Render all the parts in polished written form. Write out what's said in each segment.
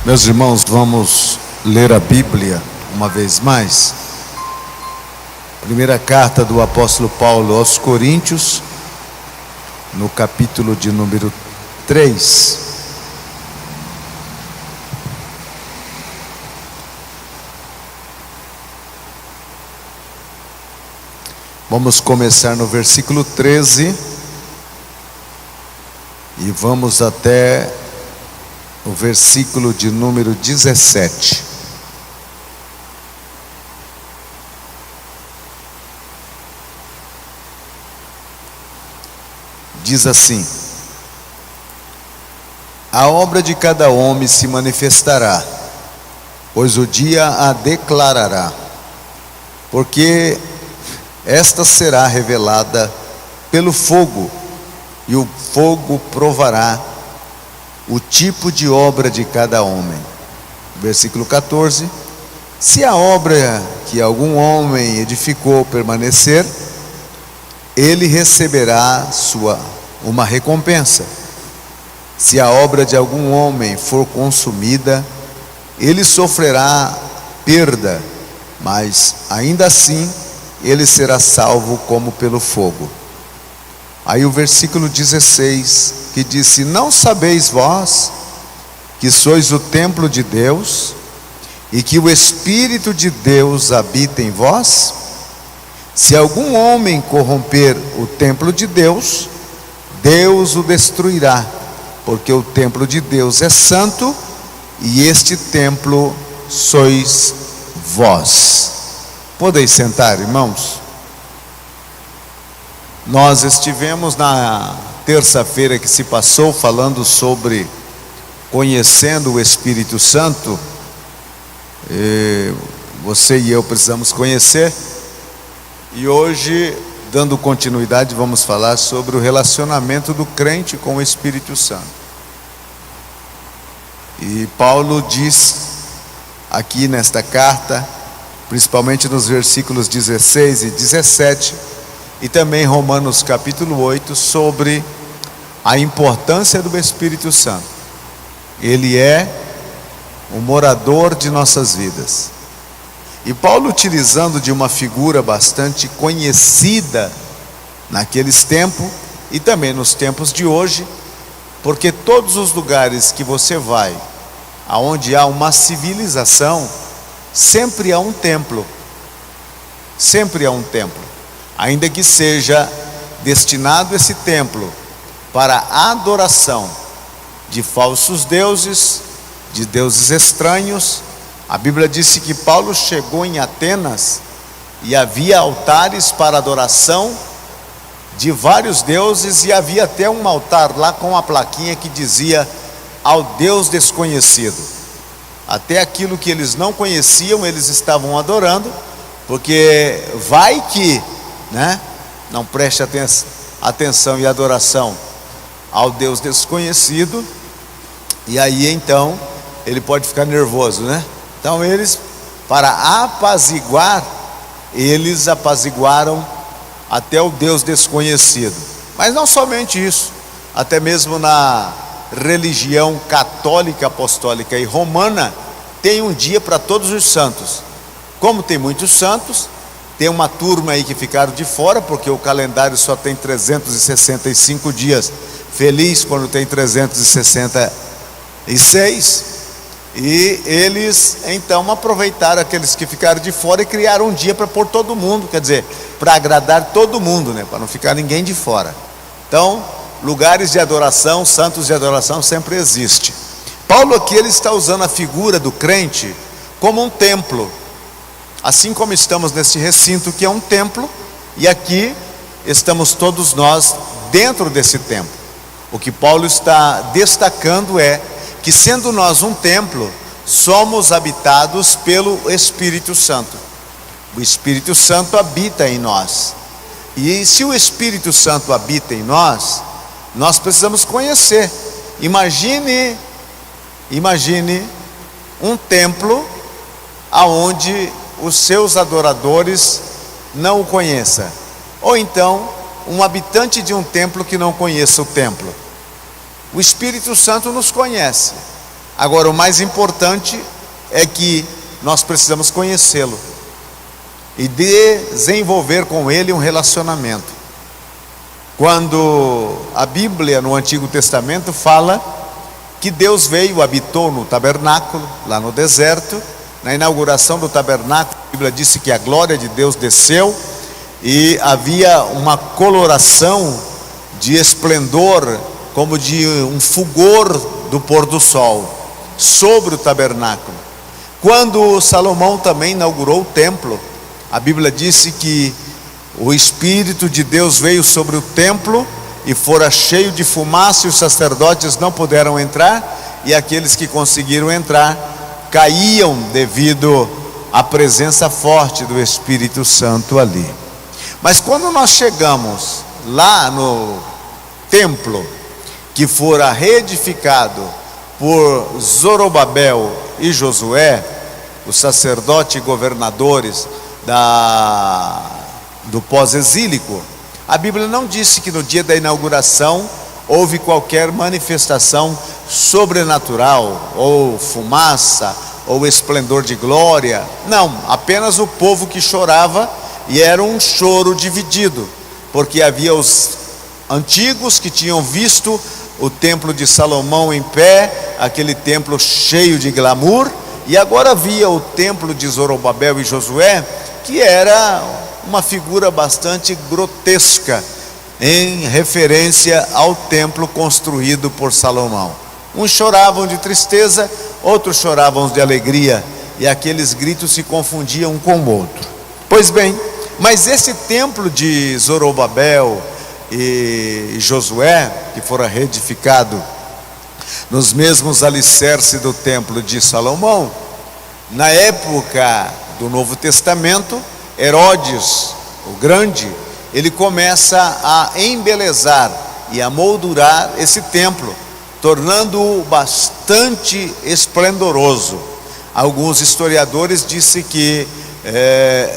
Meus irmãos, vamos ler a Bíblia uma vez mais. Primeira carta do apóstolo Paulo aos Coríntios, no capítulo de número 3. Vamos começar no versículo 13 e vamos até o versículo de número 17. Diz assim: a obra de cada homem se manifestará, pois o dia a declarará, porque esta será revelada pelo fogo, e o fogo provará o tipo de obra de cada homem. Versículo 14: se a obra que algum homem edificou permanecer, ele receberá uma recompensa. Se a obra de algum homem for consumida, ele sofrerá perda, mas ainda assim ele será salvo como pelo fogo. Aí o versículo 16, que disse: não sabeis vós que sois o templo de Deus e que o Espírito de Deus habita em vós? Se algum homem corromper o templo de Deus, Deus o destruirá, porque o templo de Deus é santo, e este templo sois vós. Podeis sentar, irmãos? Nós estivemos na terça-feira que se passou falando sobre conhecendo o Espírito Santo. Você e eu precisamos conhecer. E hoje, dando continuidade, vamos falar sobre o relacionamento do crente com o Espírito Santo. E Paulo diz aqui nesta carta, principalmente nos versículos 16 e 17, e também Romanos capítulo 8, sobre a importância do Espírito Santo. Ele é o morador de nossas vidas. E Paulo, utilizando de uma figura bastante conhecida naqueles tempos e também nos tempos de hoje, porque todos os lugares que você vai, aonde há uma civilização, sempre há um templo. Sempre há um templo, ainda que seja destinado esse templo para a adoração de falsos deuses, de deuses estranhos. A Bíblia disse que Paulo chegou em Atenas e havia altares para adoração de vários deuses, e havia até um altar lá com uma plaquinha que dizia: ao Deus desconhecido. Até aquilo que eles não conheciam, eles estavam adorando, porque vai que, não preste atenção e adoração ao Deus desconhecido, e aí então ele pode ficar nervoso, Então eles, para apaziguar, eles apaziguaram até o Deus desconhecido. Mas não somente isso, até mesmo na religião católica, apostólica e romana, tem um dia para todos os santos. Como tem muitos santos, tem uma turma aí que ficaram de fora, porque o calendário só tem 365 dias. Feliz quando tem 366. E eles então aproveitaram aqueles que ficaram de fora e criaram um dia para pôr todo mundo, quer dizer, para agradar todo mundo, para não ficar ninguém de fora. Então, lugares de adoração, santos de adoração sempre existe. Paulo aqui, ele está usando a figura do crente como um templo, assim como estamos neste recinto que é um templo, e aqui estamos todos nós dentro desse templo. O que Paulo está destacando é que, sendo nós um templo, somos habitados pelo Espírito Santo. O Espírito Santo habita em nós. E se o Espírito Santo habita em nós, nós precisamos conhecer. Imagine um templo aonde os seus adoradores não o conheçam, ou então um habitante de um templo que não conheça o templo. O Espírito Santo nos conhece. Agora, o mais importante é que nós precisamos conhecê-lo e desenvolver com ele um relacionamento. Quando a Bíblia no Antigo Testamento fala que Deus veio, habitou no tabernáculo, lá no deserto, na inauguração do tabernáculo, a Bíblia disse que a glória de Deus desceu e havia uma coloração de esplendor, como de um fulgor do pôr do sol, sobre o tabernáculo. Quando Salomão também inaugurou o templo, a Bíblia disse que o Espírito de Deus veio sobre o templo e fora cheio de fumaça, e os sacerdotes não puderam entrar, e aqueles que conseguiram entrar caíam devido à presença forte do Espírito Santo ali. Mas quando nós chegamos lá no templo, que fora reedificado por Zorobabel e Josué, os sacerdotes e governadores do pós-exílico, a Bíblia não disse que no dia da inauguração houve qualquer manifestação sobrenatural, ou fumaça, ou esplendor de glória. Não, apenas o povo que chorava, e era um choro dividido, porque havia os antigos que tinham visto o templo de Salomão em pé, aquele templo cheio de glamour, e agora havia o templo de Zorobabel e Josué, que era uma figura bastante grotesca em referência ao templo construído por Salomão. Uns choravam de tristeza, outros choravam de alegria, e aqueles gritos se confundiam um com o outro. Pois bem, mas esse templo de Zorobabel e Josué, que fora reedificado nos mesmos alicerces do templo de Salomão, na época do Novo Testamento, Herodes, o Grande, ele começa a embelezar e a moldurar esse templo, tornando-o bastante esplendoroso. Alguns historiadores dizem que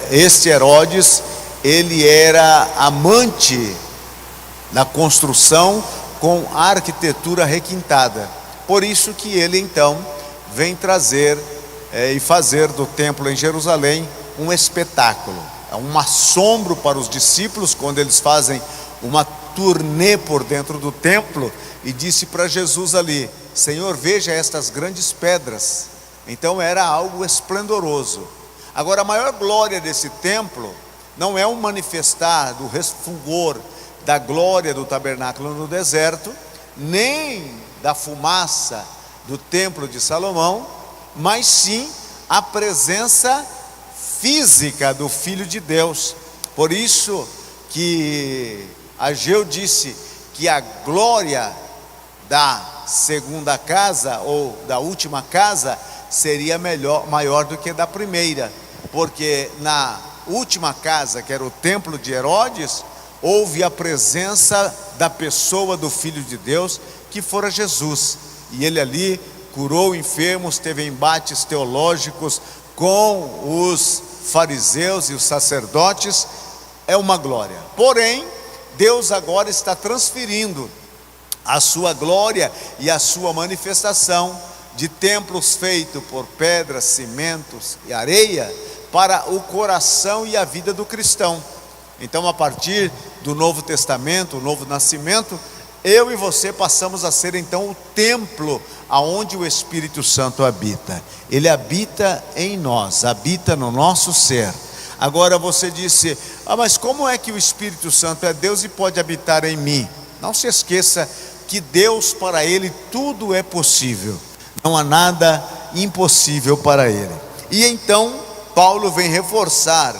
este Herodes, ele era amante na construção com a arquitetura requintada. Por isso que ele então vem trazer e fazer do templo em Jerusalém um espetáculo, um assombro para os discípulos quando eles fazem uma turnê por dentro do templo, e disse para Jesus ali: Senhor, veja estas grandes pedras. Então era algo esplendoroso. Agora, a maior glória desse templo não é um manifestar do fulgor da glória do tabernáculo no deserto, nem da fumaça do templo de Salomão, mas sim a presença física do Filho de Deus. Por isso que Ageu disse que a glória da segunda casa, ou da última casa, seria maior do que da primeira, porque na última casa, que era o templo de Herodes, houve a presença da pessoa do Filho de Deus, que fora Jesus, e ele ali curou enfermos, teve embates teológicos com os fariseus e os sacerdotes. É uma glória. Porém, Deus agora está transferindo a sua glória e a sua manifestação de templos feitos por pedras, cimentos e areia para o coração e a vida do cristão. Então, a partir do Novo Testamento, o novo nascimento, eu e você passamos a ser então o templo aonde o Espírito Santo habita. Ele habita em nós, habita no nosso ser. Agora você disse: mas como é que o Espírito Santo é Deus e pode habitar em mim? Não se esqueça que Deus, para ele tudo é possível, não há nada impossível para ele. E então Paulo vem reforçar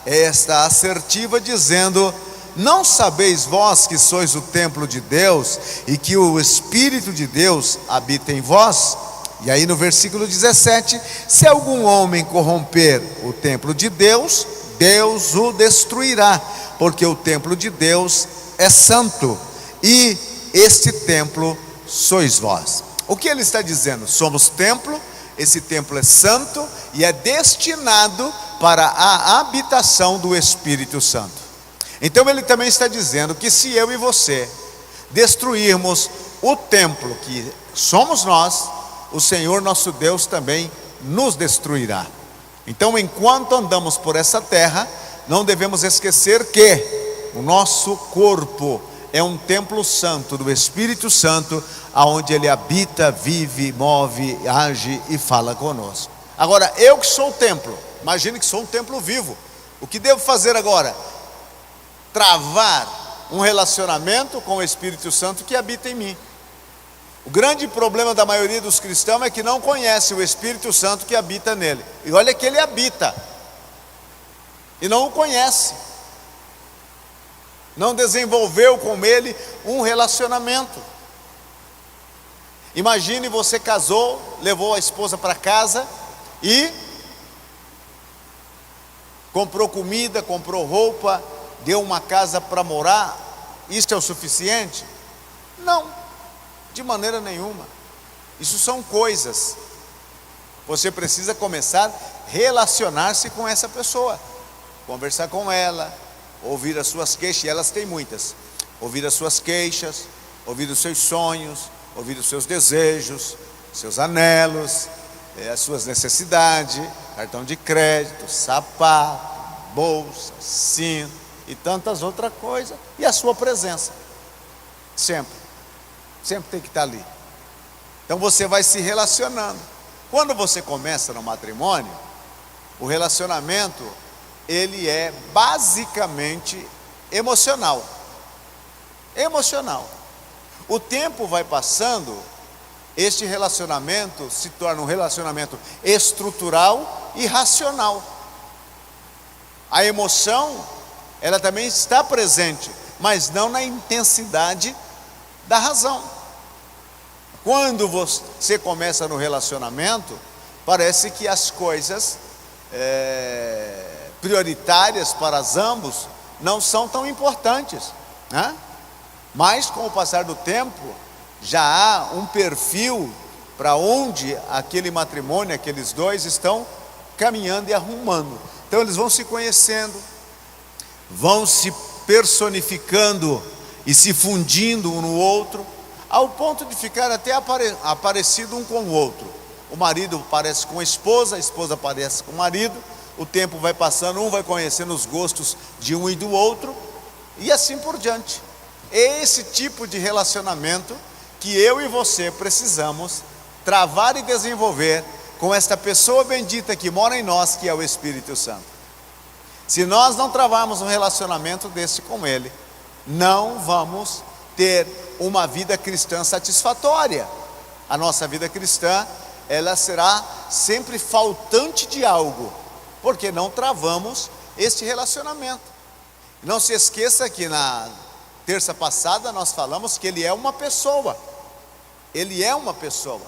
esta assertiva dizendo: não sabeis vós que sois o templo de Deus e que o Espírito de Deus habita em vós? E aí no versículo 17: se algum homem corromper o templo de Deus, Deus o destruirá, porque o templo de Deus é santo, e este templo sois vós. O que ele está dizendo? Somos templo, esse templo é santo e é destinado para a habitação do Espírito Santo. Então ele também está dizendo que se eu e você destruirmos o templo que somos nós, o Senhor nosso Deus também nos destruirá. Então, enquanto andamos por essa terra, não devemos esquecer que o nosso corpo é um templo santo do Espírito Santo, aonde Ele habita, vive, move, age e fala conosco. Agora, eu que sou o templo, imagine que sou um templo vivo, o que devo fazer agora? Travar um relacionamento com o Espírito Santo que habita em mim. O grande problema da maioria dos cristãos é que não conhece o Espírito Santo que habita nele. E olha que ele habita, e não o conhece. Não desenvolveu com ele um relacionamento. Imagine, você casou, levou a esposa para casa e comprou comida, comprou roupa, deu uma casa para morar. Isso é o suficiente? Não. De maneira nenhuma. Isso são coisas. Você precisa começar a relacionar-se com essa pessoa, conversar com ela, ouvir as suas queixas, e elas têm muitas. Ouvir as suas queixas, ouvir os seus sonhos, ouvir os seus desejos, seus anelos, as suas necessidades, cartão de crédito, sapato, bolsa, cinto e tantas outras coisas, e a sua presença. Sempre tem que estar ali. Então você vai se relacionando. Quando você começa no matrimônio, o relacionamento, ele é basicamente emocional. O tempo vai passando, este relacionamento se torna um relacionamento estrutural e racional. A emoção, ela também está presente, mas não na intensidade da razão. Quando você começa no relacionamento, parece que as coisas prioritárias para ambos não são tão importantes, né? Mas com o passar do tempo, já há um perfil para onde aquele matrimônio, aqueles dois estão caminhando e arrumando. Então eles vão se conhecendo, vão se personificando e se fundindo um no outro, ao ponto de ficar até aparecido um com o outro. O marido parece com a esposa parece com o marido. O tempo vai passando, um vai conhecendo os gostos de um e do outro, e assim por diante. É esse tipo de relacionamento que eu e você precisamos travar e desenvolver com esta pessoa bendita que mora em nós, que é o Espírito Santo. Se nós não travarmos um relacionamento desse com Ele, não vamos ter uma vida cristã satisfatória. A nossa vida cristã, ela será sempre faltante de algo, porque não travamos este relacionamento. Não se esqueça que na terça passada nós falamos que Ele é uma pessoa. Ele é uma pessoa.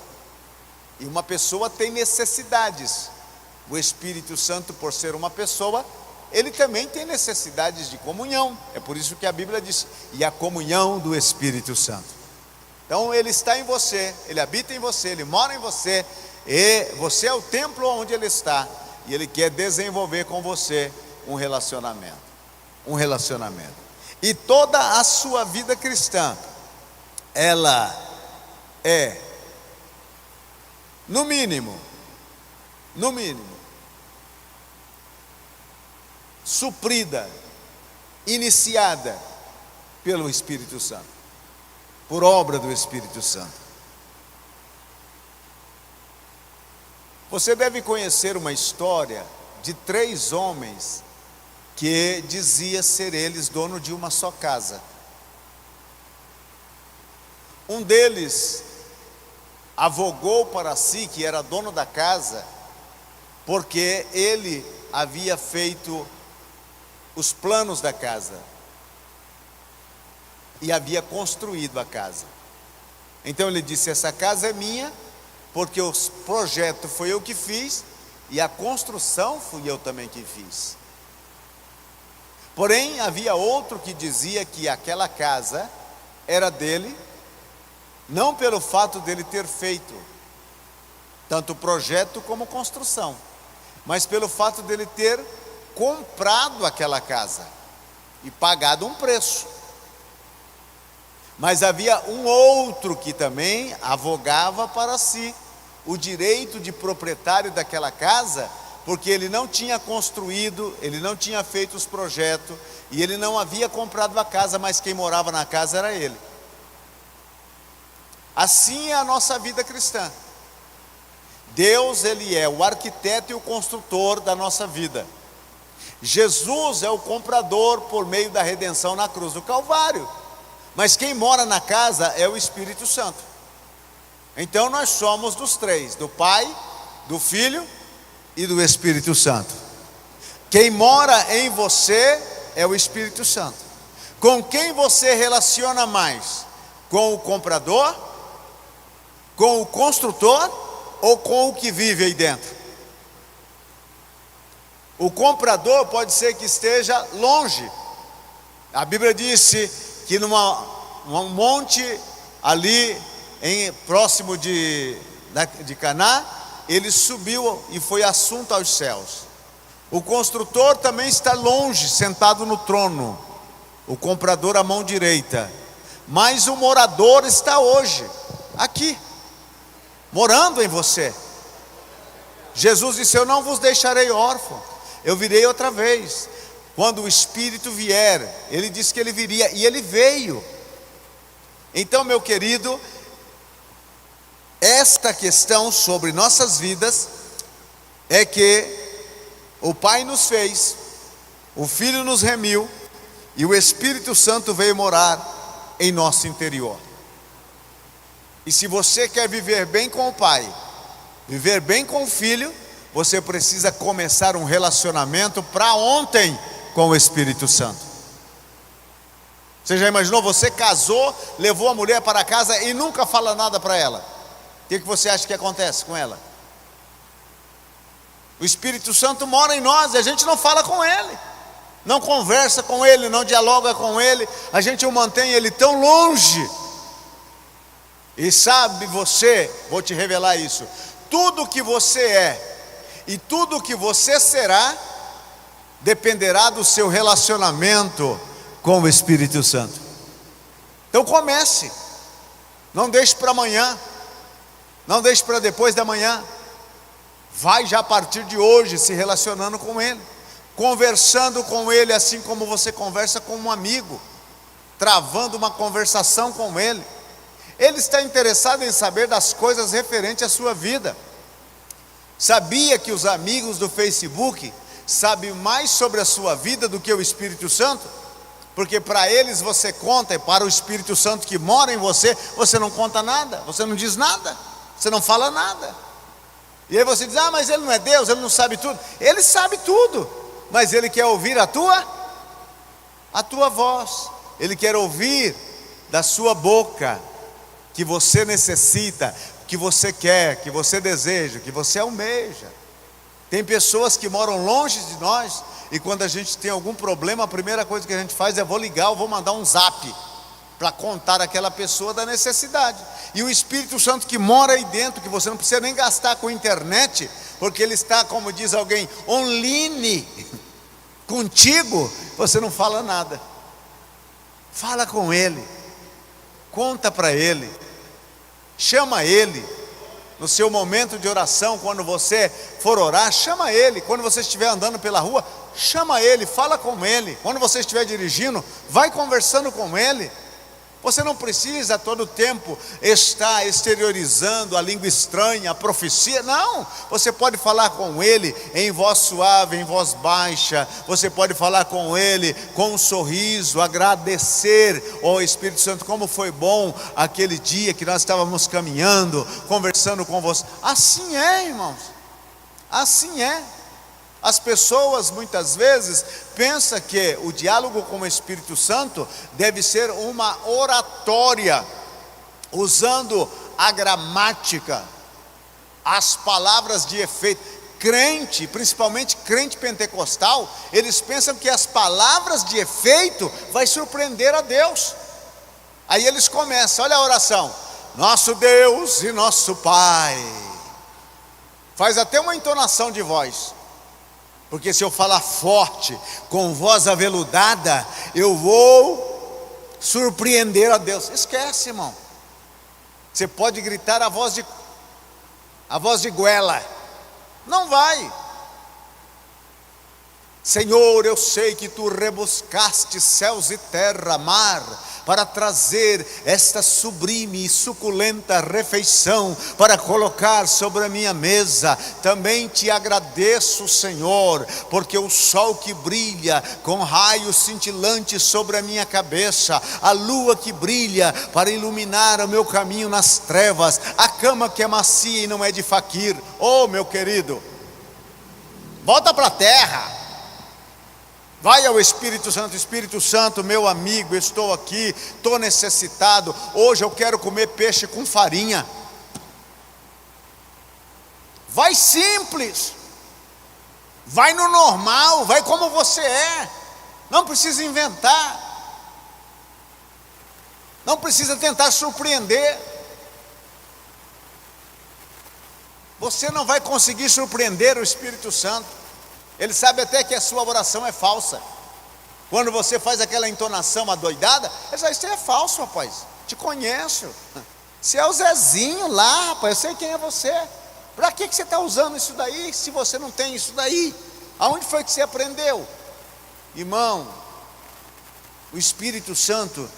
E uma pessoa tem necessidades. O Espírito Santo, por ser uma pessoa, ele também tem necessidades de comunhão. É por isso que a Bíblia diz: e a comunhão do Espírito Santo. Então ele está em você, ele habita em você, ele mora em você, e você é o templo onde ele está, e ele quer desenvolver com você um relacionamento. E toda a sua vida cristã, ela é, no mínimo, suprida, iniciada pelo Espírito Santo, por obra do Espírito Santo. Você deve conhecer uma história de 3 homens que dizia ser eles dono de uma só casa. Um deles avogou para si que era dono da casa, porque ele havia feito os planos da casa e havia construído a casa. Então ele disse: essa casa é minha, porque o projeto foi eu que fiz e a construção fui eu também que fiz. Porém havia outro que dizia que aquela casa era dele, não pelo fato dele ter feito tanto o projeto como a construção, mas pelo fato dele ter comprado aquela casa e pagado um preço. Mas havia um outro que também avogava para si, o direito de proprietário daquela casa, porque ele não tinha construído, ele não tinha feito os projetos, e ele não havia comprado a casa, mas quem morava na casa era ele. Assim é a nossa vida cristã. Deus, Ele é o arquiteto e o construtor da nossa vida. Jesus é o comprador por meio da redenção na cruz do Calvário. Mas quem mora na casa é o Espírito Santo. Então nós somos dos três: do Pai, do Filho e do Espírito Santo. Quem mora em você é o Espírito Santo. Com quem você relaciona mais? Com o comprador? Com o construtor? Ou com o que vive aí dentro? O comprador pode ser que esteja longe. A Bíblia disse que num monte ali próximo de Caná, ele subiu e foi assunto aos céus. O construtor também está longe, sentado no trono, o comprador à mão direita. Mas o morador está hoje aqui, morando em você. Jesus disse: eu não vos deixarei órfão, eu virei outra vez. Quando o Espírito vier, ele disse que ele viria, e ele veio. Então, meu querido, esta questão sobre nossas vidas é que o Pai nos fez, o Filho nos remiu, e o Espírito Santo veio morar em nosso interior. E se você quer viver bem com o Pai, viver bem com o Filho, você precisa começar um relacionamento para ontem com o Espírito Santo. Você já imaginou? Você casou, levou a mulher para casa e nunca fala nada para ela. O que você acha que acontece com ela? O Espírito Santo mora em nós e a gente não fala com Ele, não conversa com Ele, não dialoga com Ele, a gente o mantém Ele tão longe. E sabe você, vou te revelar isso: tudo que você é e tudo que você será dependerá do seu relacionamento com o Espírito Santo. Então comece, não deixe para amanhã, não deixe para depois da manhã. Vai já a partir de hoje se relacionando com Ele, conversando com Ele assim como você conversa com um amigo, travando uma conversação com Ele. Ele está interessado em saber das coisas referentes à sua vida. Sabia que os amigos do Facebook sabem mais sobre a sua vida do que o Espírito Santo? Porque para eles você conta, e para o Espírito Santo que mora em você, você não conta nada, você não diz nada, você não fala nada. E aí você diz: ah, mas ele não é Deus, ele não sabe tudo. Ele sabe tudo, mas ele quer ouvir a tua voz. Ele quer ouvir da sua boca que você necessita, que você quer, que você deseja, que você almeja. Tem pessoas que moram longe de nós, e quando a gente tem algum problema, a primeira coisa que a gente faz é: vou ligar, ou vou mandar um zap para contar àquela pessoa da necessidade. E o Espírito Santo que mora aí dentro, que você não precisa nem gastar com internet, porque ele está, como diz alguém, online contigo, você não fala nada. Fala com Ele, conta para Ele, chama Ele. No seu momento de oração, quando você for orar, chama Ele. Quando você estiver andando pela rua, chama Ele, fala com Ele. Quando você estiver dirigindo, vai conversando com Ele. Você não precisa a todo tempo estar exteriorizando a língua estranha, a profecia. Não, você pode falar com Ele em voz suave, em voz baixa. Você pode falar com Ele com um sorriso, agradecer ao Espírito Santo: como foi bom aquele dia que nós estávamos caminhando, conversando com você. Assim é, irmãos, assim é. As pessoas muitas vezes pensam que o diálogo com o Espírito Santo deve ser uma oratória, usando a gramática, as palavras de efeito. Crente, principalmente crente pentecostal, eles pensam que as palavras de efeito vai surpreender a Deus. Aí eles começam, olha a oração: nosso Deus e nosso Pai. Faz até uma entonação de voz. Porque se eu falar forte, com voz aveludada, eu vou surpreender a Deus. Esquece, irmão. Você pode gritar a voz a voz de goela. Não vai. Senhor, eu sei que tu rebuscaste céus e terra, mar, para trazer esta sublime e suculenta refeição, para colocar sobre a minha mesa. Também te agradeço, Senhor, porque o sol que brilha com raios cintilantes sobre a minha cabeça, a lua que brilha para iluminar o meu caminho nas trevas, a cama que é macia e não é de faquir. Oh, meu querido, volta para a terra. Vai ao Espírito Santo, meu amigo, estou aqui, estou necessitado, hoje eu quero comer peixe com farinha. Vai simples, vai no normal, vai como você é, não precisa inventar, não precisa tentar surpreender. Você não vai conseguir surpreender o Espírito Santo. Ele sabe até que a sua oração é falsa. Quando você faz aquela entonação adoidada, ele diz: isso é falso, rapaz, te conheço. Você é o Zezinho lá, rapaz, eu sei quem é você. Para que você está usando isso daí, se você não tem isso daí? Aonde foi que você aprendeu? Irmão, o Espírito Santo,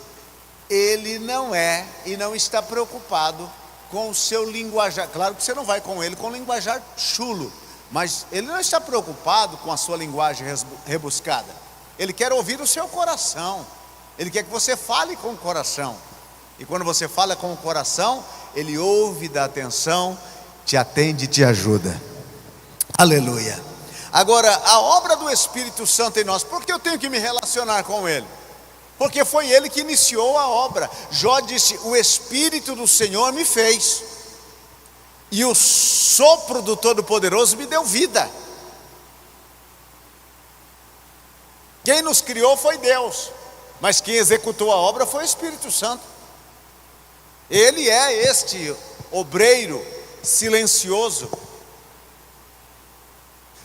ele não é e não está preocupado com o seu linguajar. Claro que você não vai com ele com linguajar chulo, mas ele não está preocupado com a sua linguagem rebuscada. Ele quer ouvir o seu coração. Ele quer que você fale com o coração. E quando você fala com o coração, ele ouve, dá atenção, te atende e te ajuda. Aleluia. Agora, a obra do Espírito Santo em nós, por que eu tenho que me relacionar com ele? Porque foi ele que iniciou a obra. Jó disse: o Espírito do Senhor me fez, e o sopro do Todo-Poderoso me deu vida. Quem nos criou foi Deus, mas quem executou a obra foi o Espírito Santo. Ele é este obreiro silencioso.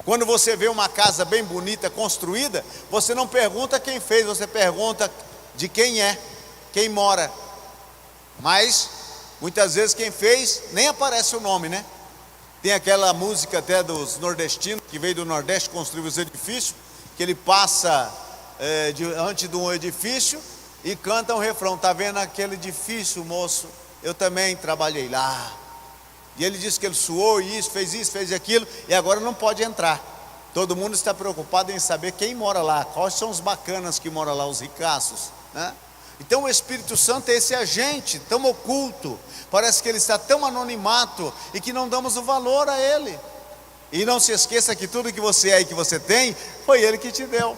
Quando você vê uma casa bem bonita construída, você não pergunta quem fez, você pergunta de quem é, quem mora. Mas muitas vezes quem fez nem aparece o nome, né? Tem aquela música até dos nordestinos, que veio do Nordeste construir os edifícios, que ele passa diante de um edifício e canta um refrão: tá vendo aquele edifício, moço? Eu também trabalhei lá. E ele disse que ele suou isso, fez aquilo, e agora não pode entrar. Todo mundo está preocupado em saber quem mora lá, quais são os bacanas que moram lá, os ricaços, né? Então o Espírito Santo é esse agente tão oculto, parece que ele está tão anonimato e que não damos o valor a ele. E não se esqueça que tudo que você é e que você tem, foi ele que te deu.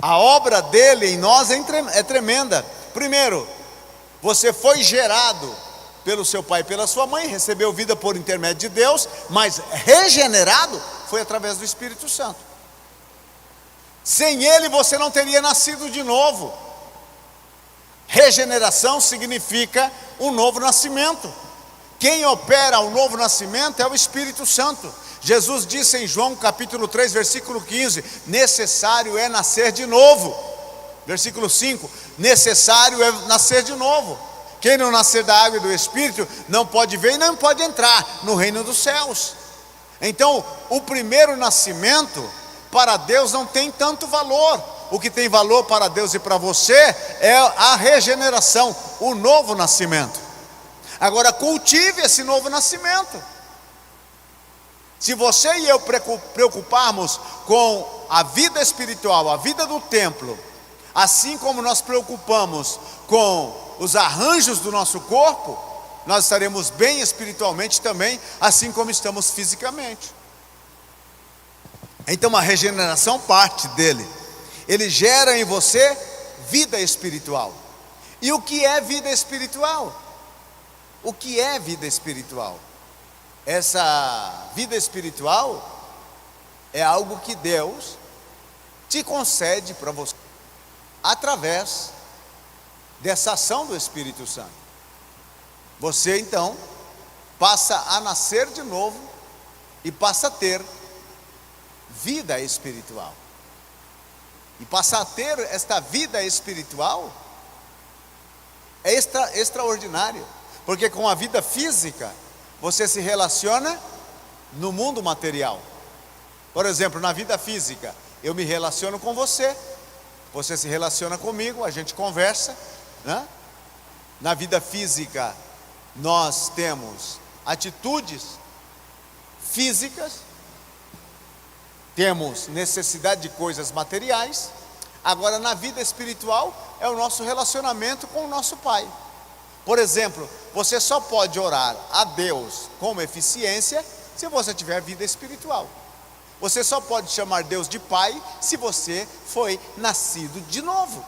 A obra dele em nós é tremenda. Primeiro, você foi gerado pelo seu pai e pela sua mãe, recebeu vida por intermédio de Deus, mas regenerado foi através do Espírito Santo. Sem ele você não teria nascido de novo. Regeneração significa um novo nascimento. Quem opera o novo nascimento é o Espírito Santo. Jesus disse em João capítulo 3, versículo 15: necessário é nascer de novo. Versículo 5: necessário é nascer de novo. Quem não nascer da água e do Espírito não pode ver e não pode entrar no reino dos céus. Então, o primeiro nascimento para Deus não tem tanto valor. O que tem valor para Deus e para você é a regeneração, o novo nascimento. Agora, cultive esse novo nascimento. Se você e eu preocuparmos com a vida espiritual, a vida do templo, assim como nós preocupamos com os arranjos do nosso corpo, nós estaremos bem espiritualmente também, assim como estamos fisicamente. Então a regeneração parte dele. Ele gera em você vida espiritual. E o que é vida espiritual? O que é vida espiritual? Essa vida espiritual é algo que Deus te concede para você, através dessa ação do Espírito Santo. Você então passa a nascer de novo e passa a ter vida espiritual. E passar a ter esta vida espiritual é extraordinário, porque com a vida física você se relaciona no mundo material. Por exemplo, na vida física, eu me relaciono com você, você se relaciona comigo, a gente conversa, né? Na vida física, nós temos atitudes físicas, temos necessidade de coisas materiais. Agora, na vida espiritual, é o nosso relacionamento com o nosso Pai. Por exemplo, você só pode orar a Deus com eficiência se você tiver vida espiritual. Você só pode chamar Deus de Pai se você foi nascido de novo.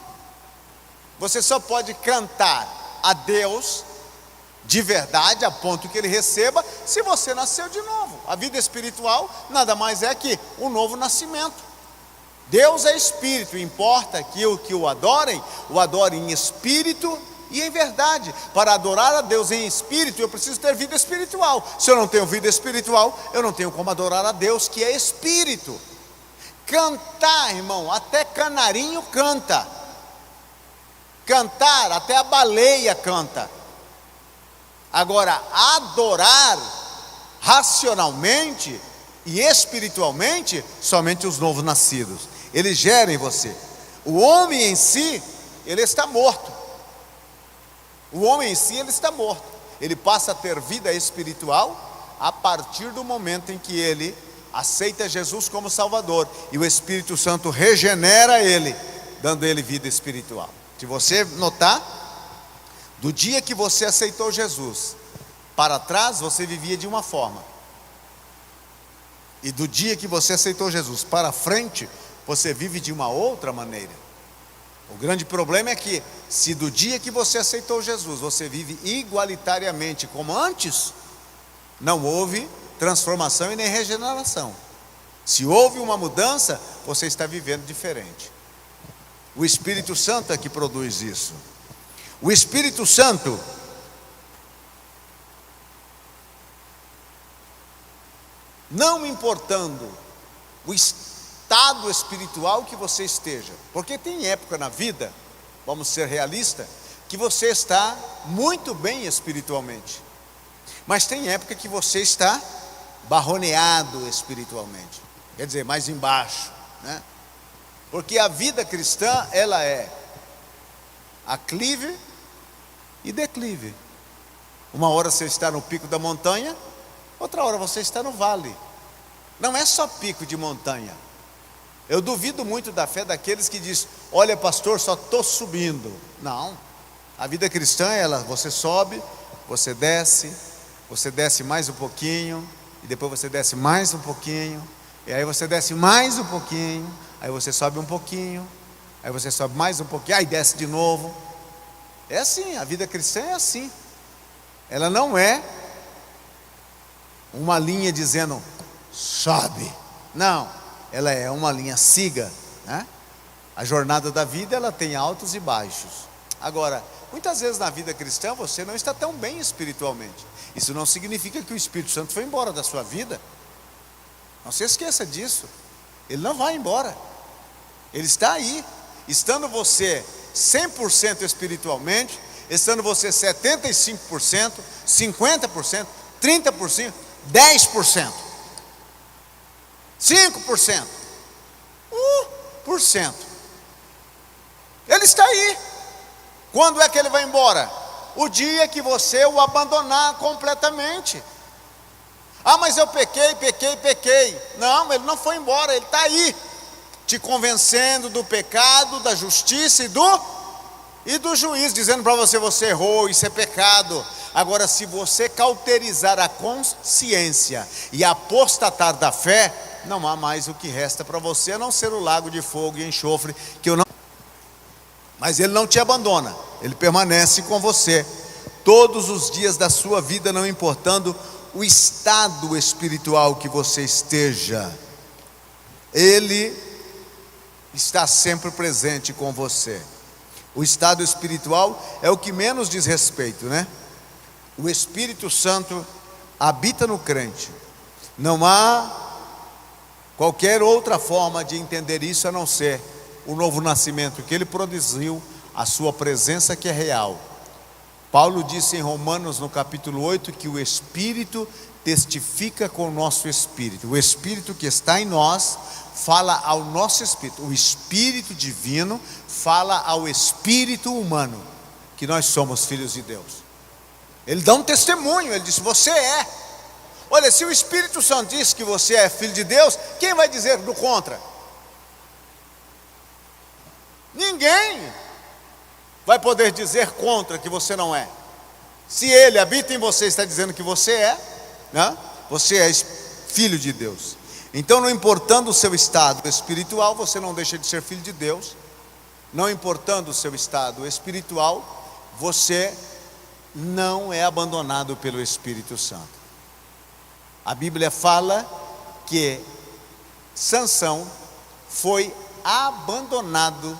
Você só pode cantar a Deus de verdade, a ponto que Ele receba, se você nasceu de novo. A vida espiritual nada mais é que um novo nascimento. Deus é Espírito, importa que o adorem em espírito e em verdade. Para adorar a Deus em espírito, eu preciso ter vida espiritual. Se eu não tenho vida espiritual, eu não tenho como adorar a Deus, que é espírito. Cantar, irmão, até canarinho canta. Cantar, até a baleia canta. Agora, adorar racionalmente e espiritualmente, somente os novos nascidos. Eles geram em você. O homem em si, ele está morto. O homem em si, ele está morto. Ele passa a ter vida espiritual a partir do momento em que ele aceita Jesus como Salvador, e o Espírito Santo regenera ele, dando ele vida espiritual. Se você notar, do dia que você aceitou Jesus para trás, você vivia de uma forma, e do dia que você aceitou Jesus para frente, você vive de uma outra maneira. O grande problema é que, se do dia que você aceitou Jesus, você vive igualitariamente como antes, não houve transformação e nem regeneração. Se houve uma mudança, você está vivendo diferente. O Espírito Santo é que produz isso. O Espírito Santo não importando o estado espiritual que você esteja, porque tem época na vida, vamos ser realistas, que você está muito bem espiritualmente, mas tem época que você está barroneado espiritualmente, quer dizer, mais embaixo, né? Porque a vida cristã, ela é aclive e declive. Uma hora você está no pico da montanha, outra hora você está no vale. Não é só pico de montanha. Eu duvido muito da fé daqueles que dizem: olha, pastor, só estou subindo. Não, a vida cristã, você sobe, você desce mais um pouquinho, e depois você desce mais um pouquinho, e aí você desce mais um pouquinho, aí você sobe um pouquinho, aí você sobe mais um pouquinho, aí desce de novo. É assim, a vida cristã é assim. Ela não é uma linha dizendo sobe. Não, ela é uma linha siga, né? A jornada da vida, ela tem altos e baixos. Agora, muitas vezes na vida cristã você não está tão bem espiritualmente. Isso não significa que o Espírito Santo foi embora da sua vida. Não se esqueça disso. Ele não vai embora. Ele está aí. Estando você 100% espiritualmente, estando você 75%, 50%, 30%, 10%, 5%, 1%. Ele está aí. Quando é que ele vai embora? O dia que você o abandonar completamente. Ah, mas eu pequei. Não, ele não foi embora, ele está aí, te convencendo do pecado, da justiça e do juízo, dizendo para você: você errou, isso é pecado. Agora, se você cauterizar a consciência e apostatar da fé, não há mais o que resta para você a não ser o lago de fogo e enxofre, mas ele não te abandona, ele permanece com você todos os dias da sua vida, não importando o estado espiritual que você esteja. Ele está sempre presente com você. O estado espiritual é o que menos diz respeito, né? O Espírito Santo habita no crente. Não há qualquer outra forma de entender isso a não ser o novo nascimento que ele produziu, a sua presença que é real. Paulo disse em Romanos, no capítulo 8, que o Espírito testifica com o nosso espírito. O Espírito que está em nós fala ao nosso espírito. O Espírito divino fala ao espírito humano que nós somos filhos de Deus. Ele dá um testemunho, ele diz: você é. Olha, se o Espírito Santo diz que você é filho de Deus, quem vai dizer do contra? Ninguém vai poder dizer contra que você não é. Se ele habita em você, está dizendo que você é, né? Você é filho de Deus. Então, não importando o seu estado espiritual, você não deixa de ser filho de Deus. Não importando o seu estado espiritual, você não é abandonado pelo Espírito Santo. A Bíblia fala que Sansão foi abandonado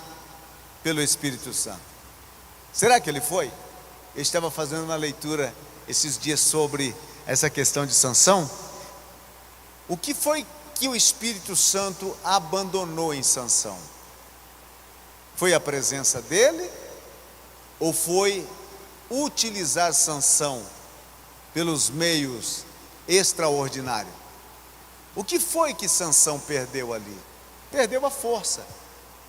pelo Espírito Santo. Será que ele foi? Eu estava fazendo uma leitura esses dias sobre essa questão de Sansão. O que foi que o Espírito Santo abandonou em Sansão? Foi a presença dele? Ou foi utilizar Sansão pelos meios extraordinários? O que foi que Sansão perdeu ali? Perdeu a força.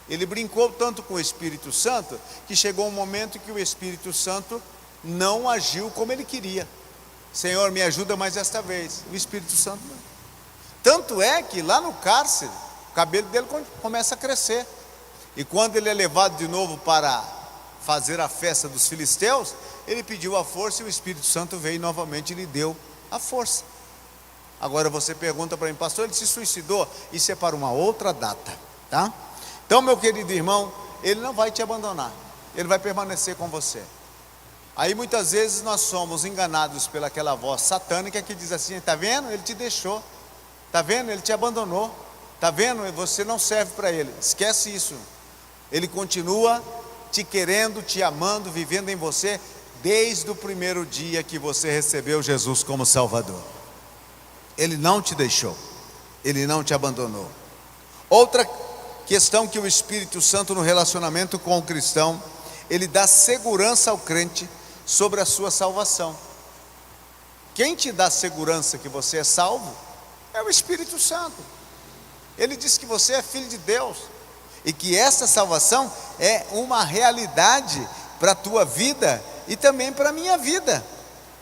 Ele brincou tanto com o Espírito Santo que chegou um momento que o Espírito Santo não agiu como ele queria. Senhor, me ajuda mais esta vez. O Espírito Santo não. Tanto é que lá no cárcere, o cabelo dele começa a crescer. E quando ele é levado de novo para fazer a festa dos filisteus, ele pediu a força e o Espírito Santo veio novamente e lhe deu a força. Agora você pergunta para mim: pastor, ele se suicidou? Isso é para uma outra data, tá? Então, meu querido irmão, ele não vai te abandonar, ele vai permanecer com você. Aí muitas vezes nós somos enganados pelaquela voz satânica que diz assim: está vendo? Ele te deixou, está vendo? Ele te abandonou, está vendo? Você não serve para ele. Esquece isso. Ele continua te querendo, te amando, vivendo em você desde o primeiro dia que você recebeu Jesus como Salvador. Ele não te deixou, ele não te abandonou. Outra questão que o Espírito Santo no relacionamento com o cristão, ele dá segurança ao crente sobre a sua salvação. Quem te dá segurança que você é salvo é o Espírito Santo. Ele diz que você é filho de Deus e que essa salvação é uma realidade para a tua vida e também para a minha vida.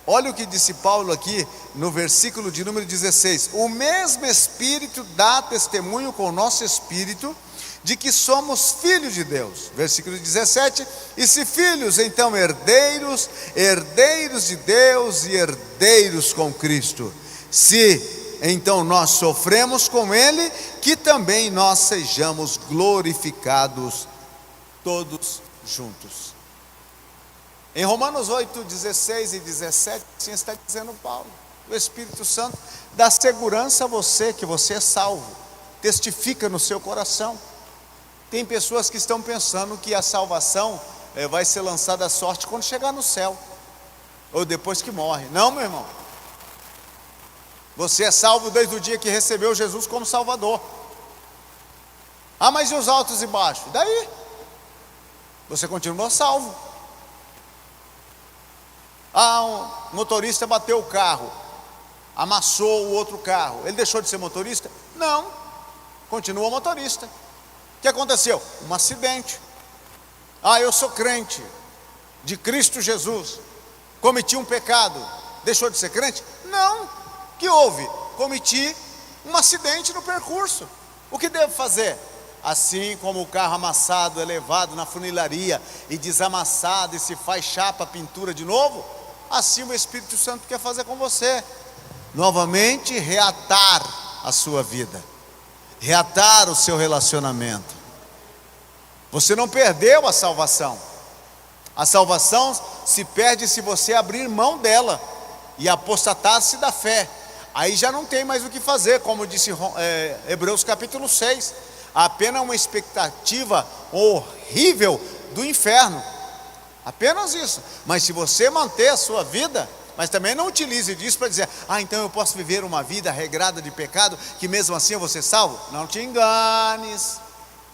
Olha o que disse Paulo aqui no versículo de número 16: o mesmo Espírito dá testemunho com o nosso espírito de que somos filhos de Deus. Versículo 17: e se filhos, então herdeiros, herdeiros de Deus e herdeiros com Cristo. Se então nós sofremos com Ele, que também nós sejamos glorificados todos juntos. Em Romanos 8, 16 e 17, assim está dizendo Paulo: o Espírito Santo dá segurança a você que você é salvo, testifica no seu coração. Tem pessoas que estão pensando que a salvação vai ser lançada à sorte quando chegar no céu, ou depois que morre. Não, meu irmão. Você é salvo desde o dia que recebeu Jesus como Salvador. Ah, mas e os altos e baixos? Daí? Você continua salvo. Ah, um motorista bateu o carro, amassou o outro carro, ele deixou de ser motorista? Não, continua motorista. O que aconteceu? Um acidente. Ah, eu sou crente de Cristo Jesus, cometi um pecado, deixou de ser crente? Não. O que houve? Cometi um acidente no percurso. O que devo fazer? Assim como o carro amassado é levado na funilaria e desamassado e se faz chapa, pintura de novo, assim o Espírito Santo quer fazer com você. Novamente reatar a sua vida, reatar o seu relacionamento. Você não perdeu a salvação. A salvação se perde se você abrir mão dela e apostatar-se da fé. Aí já não tem mais o que fazer, como disse Hebreus capítulo 6. Há apenas uma expectativa horrível do inferno. Apenas isso. Mas se você manter a sua vida, mas também não utilize disso para dizer: ah, então eu posso viver uma vida regrada de pecado, que mesmo assim eu vou ser salvo? Não te enganes.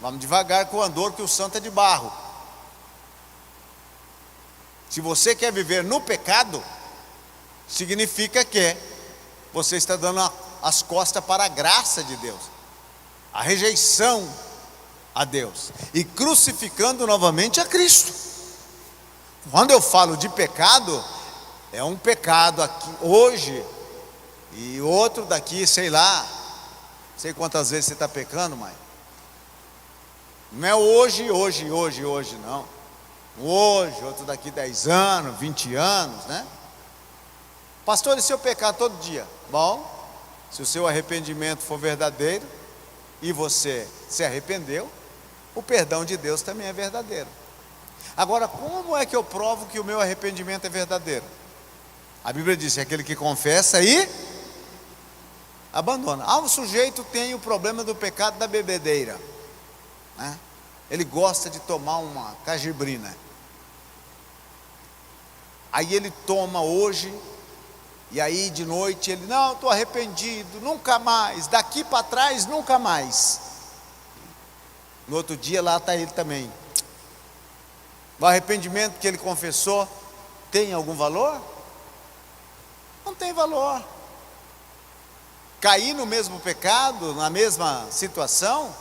Vamos devagar com o andor, que o santo é de barro. Se você quer viver no pecado, significa que você está dando as costas para a graça de Deus, a rejeição a Deus, e crucificando novamente a Cristo. Quando eu falo de pecado, é um pecado aqui hoje, e outro daqui, sei lá, não sei quantas vezes você está pecando, mas não é hoje, não. Hoje, outro daqui 10 anos, 20 anos, né? Pastor, e se eu pecar todo dia? Bom, se o seu arrependimento for verdadeiro e você se arrependeu, o perdão de Deus também é verdadeiro. Agora, como é que eu provo que o meu arrependimento é verdadeiro? A Bíblia diz que aquele que confessa e abandona. O sujeito tem o problema do pecado da bebedeira, né? Ele gosta de tomar uma cajibrina. Aí ele toma hoje, e aí de noite ele, não, estou arrependido, nunca mais, daqui para trás nunca mais. No outro dia lá está ele também. O arrependimento que ele confessou tem algum valor? Não tem valor. Cair no mesmo pecado, na mesma situação,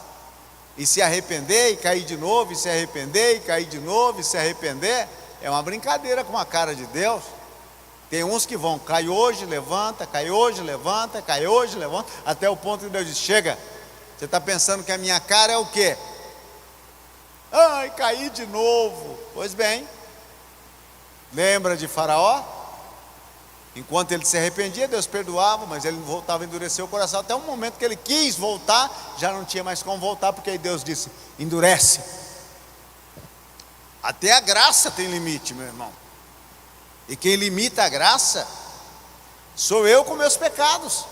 e se arrepender e cair de novo, e se arrepender e cair de novo, e se arrepender, é uma brincadeira com a cara de Deus. Tem uns que vão, cai hoje, levanta, cai hoje, levanta, cai hoje, levanta, até o ponto que Deus diz, chega, você está pensando que a minha cara é o quê? Ai, caí de novo. Pois bem, lembra de Faraó? Enquanto ele se arrependia, Deus perdoava, mas ele voltava a endurecer o coração, até o momento que ele quis voltar, já não tinha mais como voltar, porque aí Deus disse, endurece. Até a graça tem limite, meu irmão. E quem limita a graça, sou eu com meus pecados.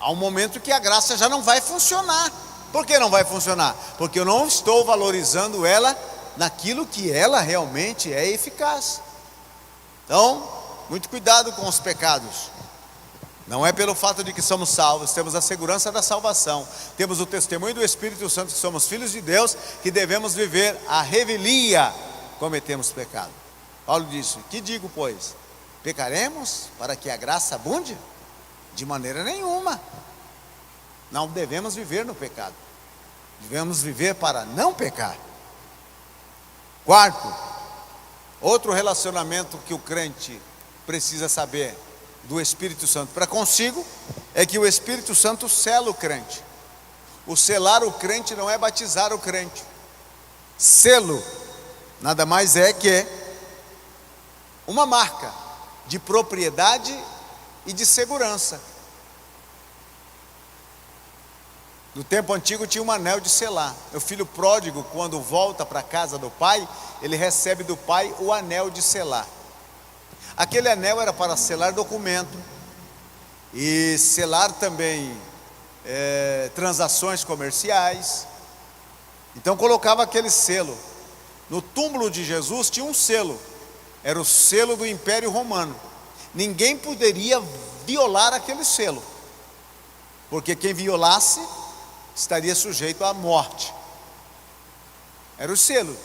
Há um momento que a graça já não vai funcionar. Por que não vai funcionar? Porque eu não estou valorizando ela naquilo que ela realmente é eficaz. Então, muito cuidado com os pecados. Não é pelo fato de que somos salvos, temos a segurança da salvação, temos o testemunho do Espírito Santo que somos filhos de Deus, que devemos viver a revelia, cometemos pecado. Paulo disse, que digo pois? Pecaremos para que a graça abunde? De maneira nenhuma. Não devemos viver no pecado, devemos viver para não pecar. Quarto, outro relacionamento que o crente precisa saber do Espírito Santo para consigo, é que o Espírito Santo sela o crente. O selar o crente não é batizar o crente. Selo nada mais é que uma marca de propriedade e de segurança. No tempo antigo tinha um anel de selar. O filho pródigo, quando volta para a casa do pai, ele recebe do pai o anel de selar. Aquele anel era para selar documento e selar também transações comerciais. Então colocava aquele selo. No túmulo de Jesus tinha um selo, era o selo do Império Romano. Ninguém poderia violar aquele selo, porque quem violasse estaria sujeito à morte. Era o selo,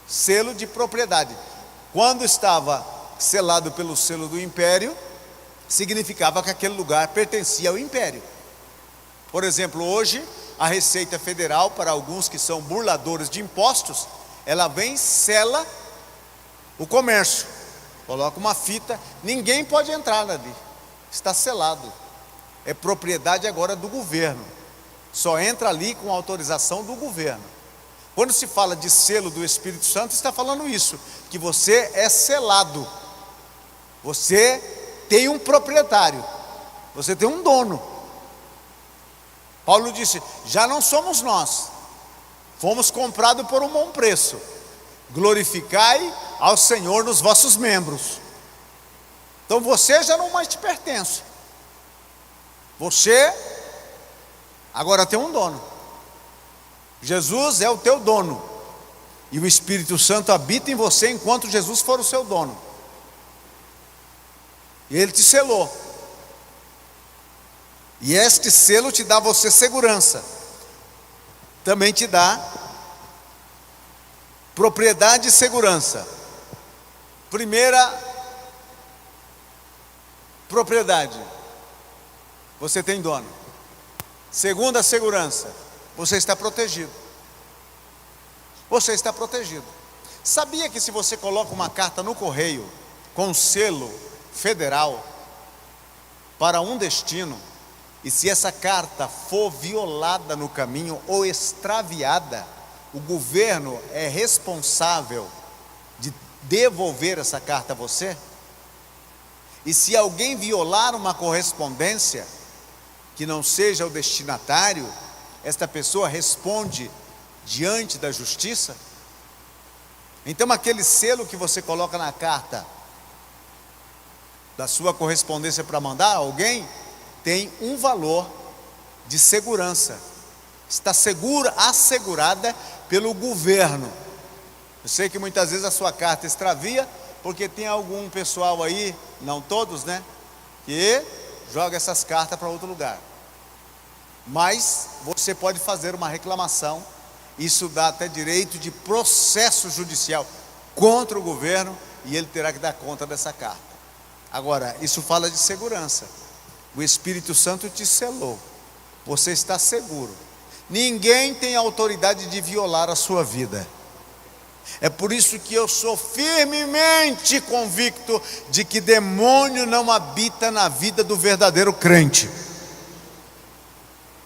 selo de propriedade. Quando estava selado pelo selo do império, significava que aquele lugar pertencia ao império. Por exemplo, hoje a Receita Federal, para alguns que são burladores de impostos, ela vem e sela o comércio, coloca uma fita, ninguém pode entrar ali, está selado, é propriedade agora do governo, só entra ali com autorização do governo. Quando se fala de selo do Espírito Santo, está falando isso, que você é selado, você tem um proprietário, você tem um dono. Paulo disse, já não somos nós, fomos comprados por um bom preço, glorificai ao Senhor nos vossos membros. Então você já não mais te pertence, você agora tem um dono. Jesus é o teu dono, e o Espírito Santo habita em você enquanto Jesus for o seu dono, e ele te selou, e este selo te dá a você segurança, também te dá propriedade e segurança. Primeira propriedade, você tem dono. Segunda, segurança, você está protegido. Você está protegido. Sabia que se você coloca uma carta no correio com selo federal para um destino, e se essa carta for violada no caminho ou extraviada, o governo é responsável de devolver essa carta a você? E se alguém violar uma correspondência que não seja o destinatário, esta pessoa responde diante da justiça? Então aquele selo que você coloca na carta da sua correspondência para mandar a alguém, tem um valor de segurança, está assegurada pelo governo. Eu sei que muitas vezes a sua carta extravia, porque tem algum pessoal aí, não todos, né, que joga essas cartas para outro lugar. Mas você pode fazer uma reclamação, isso dá até direito de processo judicial contra o governo, e ele terá que dar conta dessa carta. Agora, isso fala de segurança. O Espírito Santo te selou, você está seguro. Ninguém tem autoridade de violar a sua vida. É por isso que eu sou firmemente convicto de que demônio não habita na vida do verdadeiro crente.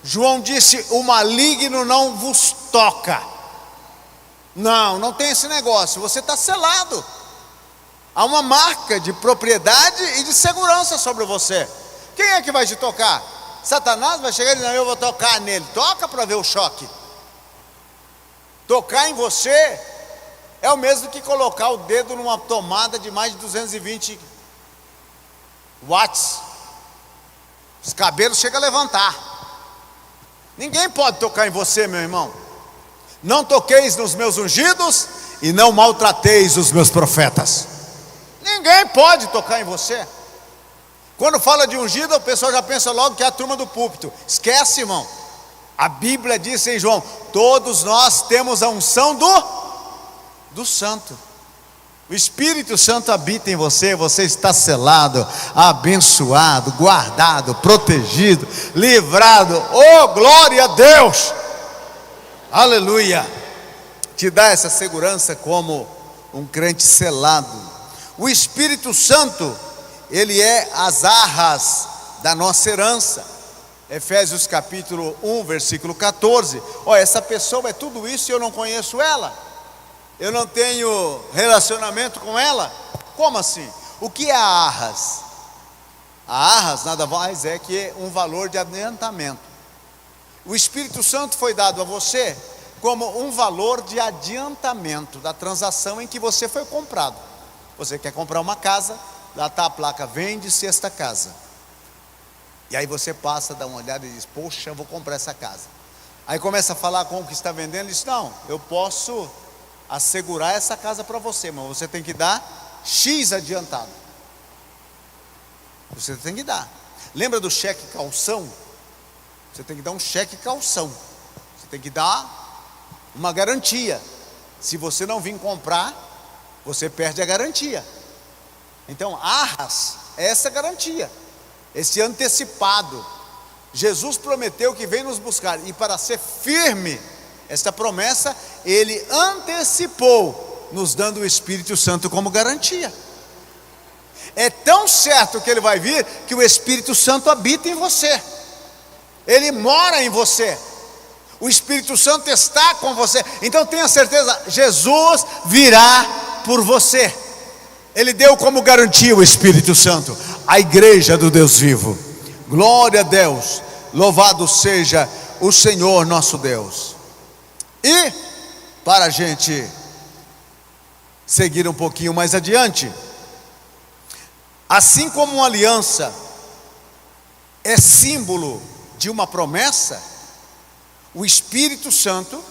João disse: o maligno não vos toca. Não tem esse negócio, você está selado. Há uma marca de propriedade e de segurança sobre você. Quem é que vai te tocar? Satanás vai chegar e dizer: não, eu vou tocar nele. Toca para ver o choque. Tocar em você é o mesmo que colocar o dedo numa tomada de mais de 220 watts. Os cabelos chegam a levantar. Ninguém pode tocar em você, meu irmão. Não toqueis nos meus ungidos e não maltrateis os meus profetas. Ninguém pode tocar em você. Quando fala de ungido, o pessoal já pensa logo que é a turma do púlpito. Esquece, irmão. A Bíblia diz em João: todos nós temos a unção do Santo. O Espírito Santo habita em você, você está selado, abençoado, guardado, protegido, livrado. Oh, glória a Deus! Aleluia! Te dá essa segurança como um crente selado. O Espírito Santo, ele é as arras da nossa herança. Efésios capítulo 1, versículo 14. Olha, essa pessoa é tudo isso e eu não conheço ela. Eu não tenho relacionamento com ela. Como assim? O que é a arras? A arras nada mais é que um valor de adiantamento. O Espírito Santo foi dado a você como um valor de adiantamento da transação em que você foi comprado. Você quer comprar uma casa, lá está a placa: vende-se esta casa. E aí você passa, dá uma olhada e diz: poxa, eu vou comprar essa casa. Aí começa a falar com o que está vendendo e diz: não, eu posso assegurar essa casa para você, mas você tem que dar X adiantado. Você tem que dar. Lembra do cheque calção? Você tem que dar um cheque calção. Você tem que dar uma garantia. Se você não vir comprar, você perde a garantia. Então, arras é essa garantia, esse antecipado. Jesus prometeu que vem nos buscar, e para ser firme esta promessa, ele antecipou, nos dando o Espírito Santo como garantia. É tão certo que ele vai vir, que o Espírito Santo habita em você. Ele mora em você. O Espírito Santo está com você. Então tenha certeza, Jesus virá por você. Ele deu como garantia o Espírito Santo, a igreja do Deus vivo. Glória a Deus. Louvado seja o Senhor nosso Deus. E para a gente seguir um pouquinho mais adiante, assim como uma aliança é símbolo de uma promessa, o Espírito Santo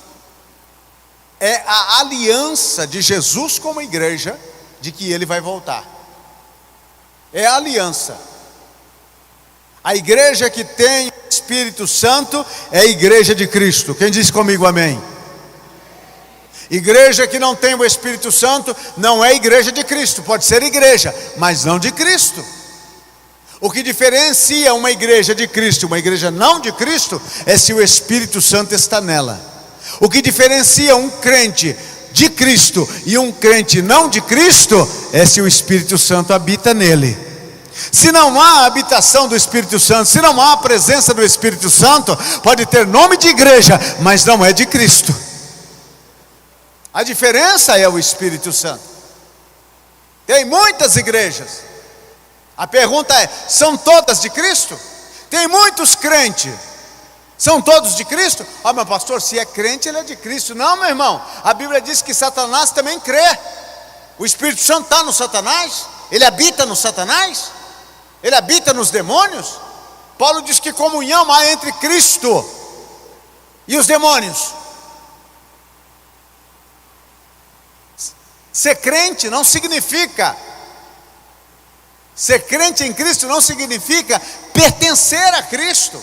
é a aliança de Jesus com a igreja, de que ele vai voltar. É a aliança. A igreja que tem o Espírito Santo é a igreja de Cristo. Quem diz comigo amém? Igreja que não tem o Espírito Santo não é igreja de Cristo. Pode ser igreja, mas não de Cristo. O que diferencia uma igreja de Cristo, uma igreja não de Cristo, é se o Espírito Santo está nela. O que diferencia um crente de Cristo e um crente não de Cristo é se o Espírito Santo habita nele. Se não há habitação do Espírito Santo, se não há a presença do Espírito Santo, pode ter nome de igreja, mas não é de Cristo. A diferença é o Espírito Santo. Tem muitas igrejas. A pergunta é: são todas de Cristo? Tem muitos crentes. São todos de Cristo? Ah, meu pastor, se é crente, ele é de Cristo. Não, meu irmão. A Bíblia diz que Satanás também crê. O Espírito Santo está no Satanás? Ele habita no Satanás? Ele habita nos demônios? Paulo diz que comunhão há entre Cristo e os demônios. Ser crente não significa, ser crente em Cristo não significa pertencer a Cristo.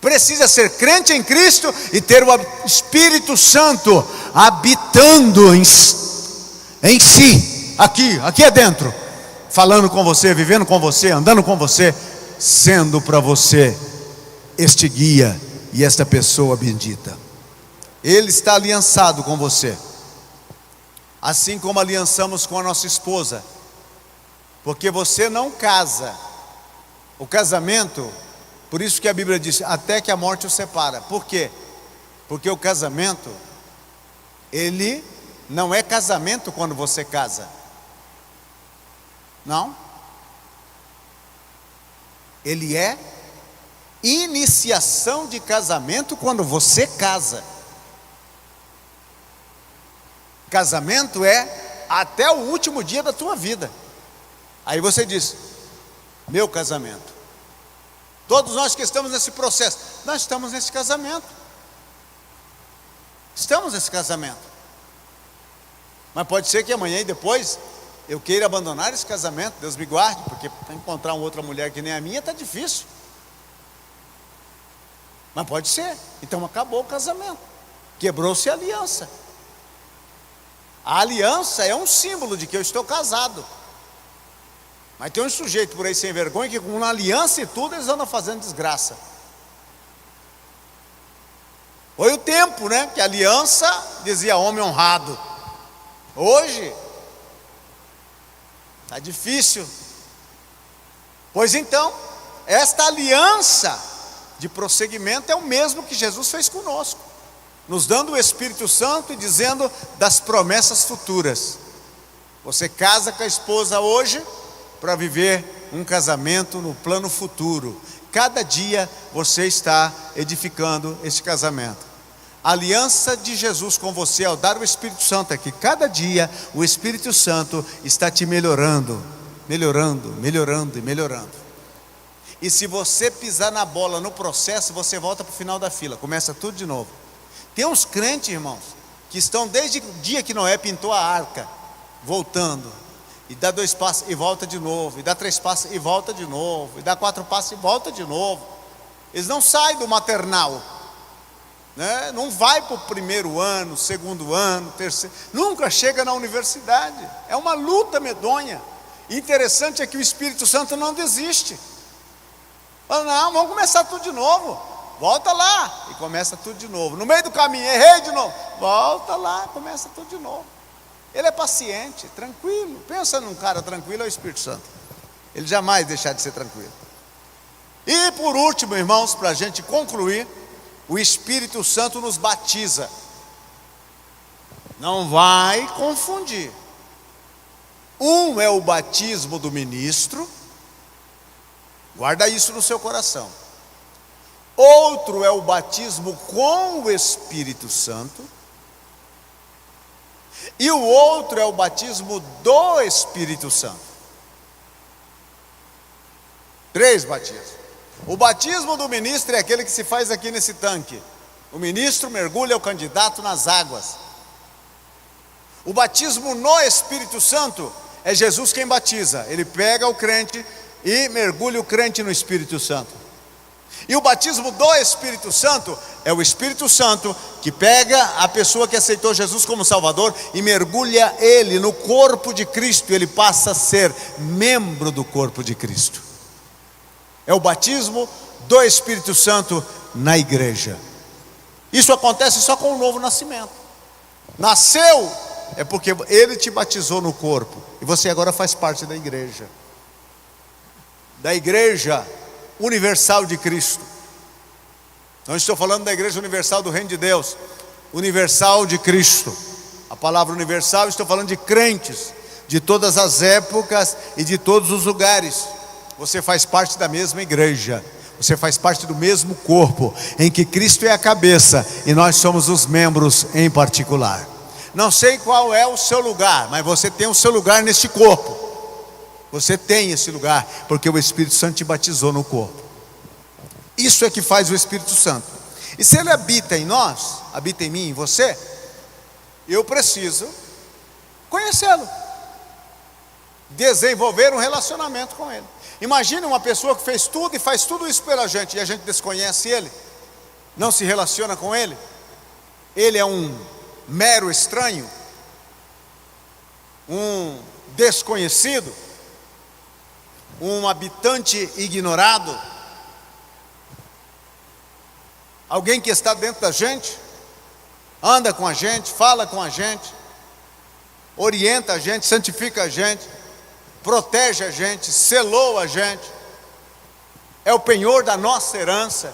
Precisa ser crente em Cristo e ter o Espírito Santo habitando em si, aqui é dentro, falando com você, vivendo com você, andando com você, sendo para você este guia e esta pessoa bendita. Ele está aliançado com você, assim como aliançamos com a nossa esposa, porque você não casa. O casamento, por isso que a Bíblia diz, até que a morte o separa. Por quê? Porque o casamento, ele não é casamento quando você casa. Não. Ele é iniciação de casamento quando você casa. Casamento é até o último dia da tua vida. Aí você diz, meu casamento. Todos nós que estamos nesse processo, nós estamos nesse casamento. Estamos nesse casamento. Mas pode ser que amanhã e depois eu queira abandonar esse casamento. Deus me guarde, porque para encontrar uma outra mulher que nem a minha está difícil. Mas pode ser. Então acabou o casamento. Quebrou-se a aliança. A aliança é um símbolo de que eu estou casado. Mas tem um sujeito por aí sem vergonha que com uma aliança e tudo eles andam fazendo desgraça. Foi o tempo, né? Que a aliança dizia homem honrado. Hoje está difícil. Pois então, esta aliança de prosseguimento é o mesmo que Jesus fez conosco, nos dando o Espírito Santo e dizendo das promessas futuras. Você casa com a esposa hoje para viver um casamento no plano futuro. Cada dia você está edificando este casamento. A aliança de Jesus com você ao dar o Espírito Santo é que cada dia o Espírito Santo está te melhorando. E se você pisar na bola no processo, você volta para o final da fila, começa tudo de novo. Tem uns crentes, irmãos, que estão desde o dia que Noé pintou a arca, voltando, e dá 2 passos e volta de novo, e dá 3 passos e volta de novo, e dá 4 passos e volta de novo. Eles não saem do maternal, né? Não vai para o 1º ano, 2º ano, 3º, nunca chega na universidade. É uma luta medonha. Interessante é que o Espírito Santo não desiste. Fala, não, vamos começar tudo de novo. Volta lá e começa tudo de novo. No meio do caminho, errei de novo. Volta lá, começa tudo de novo. Ele é paciente, tranquilo. Pensa num cara tranquilo, é o Espírito Santo. Ele jamais deixar de ser tranquilo. E por último, irmãos, para a gente concluir, o Espírito Santo nos batiza. Não vai confundir. Um é o batismo do ministro. Guarda isso no seu coração. Outro é o batismo com o Espírito Santo. E o outro é o batismo do Espírito Santo. 3 batismos. O batismo do ministro é aquele que se faz aqui nesse tanque. O ministro mergulha o candidato nas águas. O batismo no Espírito Santo é Jesus quem batiza. Ele pega o crente e mergulha o crente no Espírito Santo. E o batismo do Espírito Santo é o Espírito Santo que pega a pessoa que aceitou Jesus como Salvador e mergulha ele no corpo de Cristo, e ele passa a ser membro do corpo de Cristo. É o batismo do Espírito Santo na igreja. Isso acontece só com o novo nascimento. Nasceu é porque ele te batizou no corpo, e você agora faz parte da igreja universal de Cristo. Não estou falando da igreja universal do reino de Deus, universal de Cristo. A palavra universal, estou falando de crentes de todas as épocas e de todos os lugares. Você faz parte da mesma igreja, você faz parte do mesmo corpo, em que Cristo é a cabeça e nós somos os membros em particular. Não sei qual é o seu lugar, mas você tem o seu lugar neste corpo. Você tem esse lugar, porque o Espírito Santo te batizou no corpo. Isso é que faz o Espírito Santo. E se ele habita em nós, habita em mim, em você, eu preciso conhecê-lo, desenvolver um relacionamento com ele. Imagine uma pessoa que fez tudo e faz tudo isso pela gente, e a gente desconhece ele, não se relaciona com ele. Ele é um mero estranho, um desconhecido, um habitante ignorado, alguém que está dentro da gente, anda com a gente, fala com a gente, orienta a gente, santifica a gente, protege a gente, selou a gente, é o penhor da nossa herança,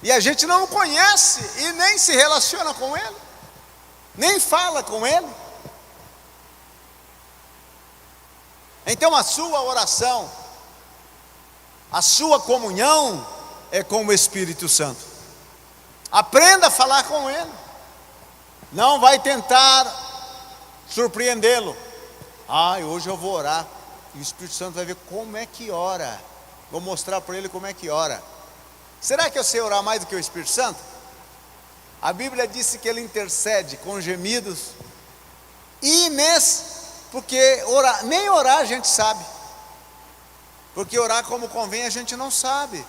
e a gente não o conhece e nem se relaciona com ele, nem fala com ele. Então a sua oração, a sua comunhão é com o Espírito Santo. Aprenda a falar com ele. Não vai tentar surpreendê-lo. Hoje eu vou orar, e o Espírito Santo vai ver como é que ora. Vou mostrar para ele como é que ora. Será que eu sei orar mais do que o Espírito Santo? A Bíblia disse que ele intercede com gemidos porque nem orar a gente sabe, porque orar como convém a gente não sabe.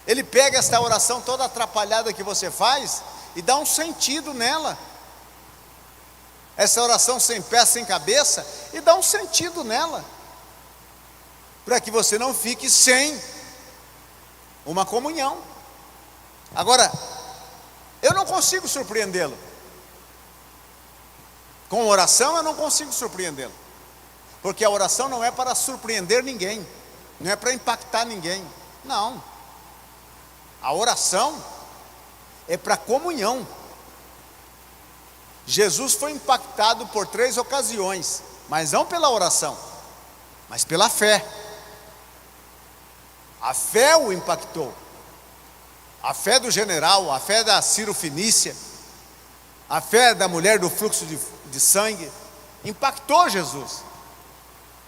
Ele pega esta oração toda atrapalhada que você faz e dá um sentido nela, essa oração sem pé, sem cabeça, e dá um sentido nela, para que você não fique sem uma comunhão. Agora, eu não consigo surpreendê-lo. Com oração eu não consigo surpreendê-lo, porque a oração não é para surpreender ninguém, não é para impactar ninguém, não. A oração é para comunhão. Jesus foi impactado por 3 ocasiões, mas não pela oração, mas pela fé. A fé o impactou, a fé do general, a fé da Ciro-Fenícia, a fé da mulher do fluxo de sangue, impactou Jesus.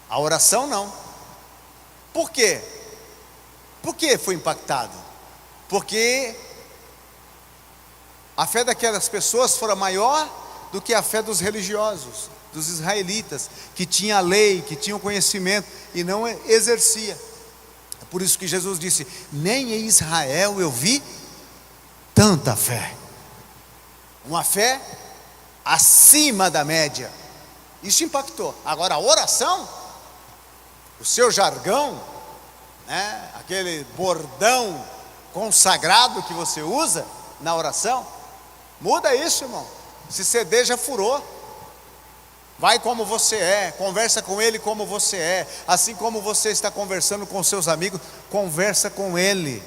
A oração não. Por quê? Por que foi impactado? Porque a fé daquelas pessoas fora maior do que a fé dos religiosos, dos israelitas, que tinha a lei, que tinha o conhecimento e não exercia. É por isso que Jesus disse: nem em Israel eu vi tanta fé. Uma fé acima da média. Isso impactou. Agora a oração, o seu jargão, né, aquele bordão consagrado que você usa na oração, muda isso, irmão. Se CD já furou. Vai como você é, conversa com ele como você é. Assim como você está conversando com seus amigos, conversa com ele.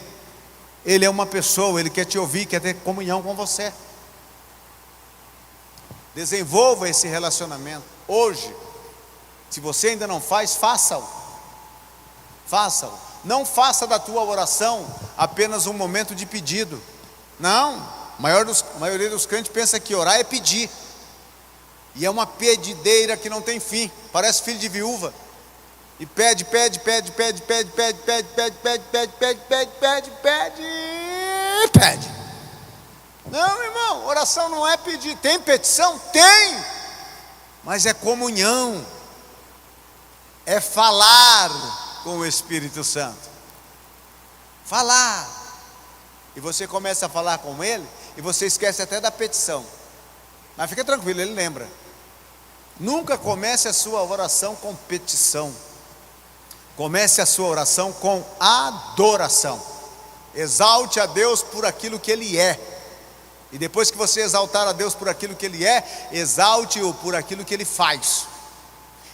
Ele é uma pessoa, ele quer te ouvir, quer ter comunhão com você. Desenvolva esse relacionamento hoje. Se você ainda não faz, faça-o. Faça-o. Não faça da tua oração apenas um momento de pedido. Não, a maioria dos crentes pensa que orar é pedir, e é uma pedideira que não tem fim. Parece filho de viúva, e pede. Não, irmão, oração não é pedir. Tem petição? Tem, mas é comunhão, é falar com o Espírito Santo. Falar. E você começa a falar com ele, e você esquece até da petição. Mas fica tranquilo, ele lembra. Nunca comece a sua oração com petição. Comece a sua oração com adoração. Exalte a Deus por aquilo que Ele é. E depois que você exaltar a Deus por aquilo que Ele é, exalte-o por aquilo que Ele faz.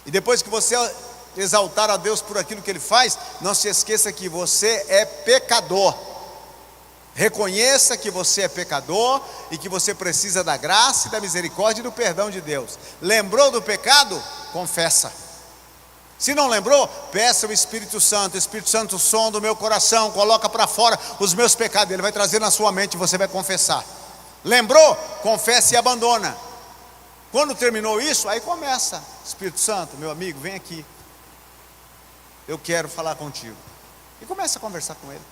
E depois que você exaltar a Deus por aquilo que Ele faz, não se esqueça que você é pecador. Reconheça que você é pecador e que você precisa da graça e da misericórdia e do perdão de Deus. Lembrou do pecado? Confessa. Se não lembrou, peça o Espírito Santo, sonda o meu coração, coloca para fora os meus pecados. Ele vai trazer na sua mente e você vai confessar. Lembrou? Confessa e abandona. Quando terminou isso, aí começa. Espírito Santo, meu amigo, vem aqui. Eu quero falar contigo. E começa a conversar com Ele.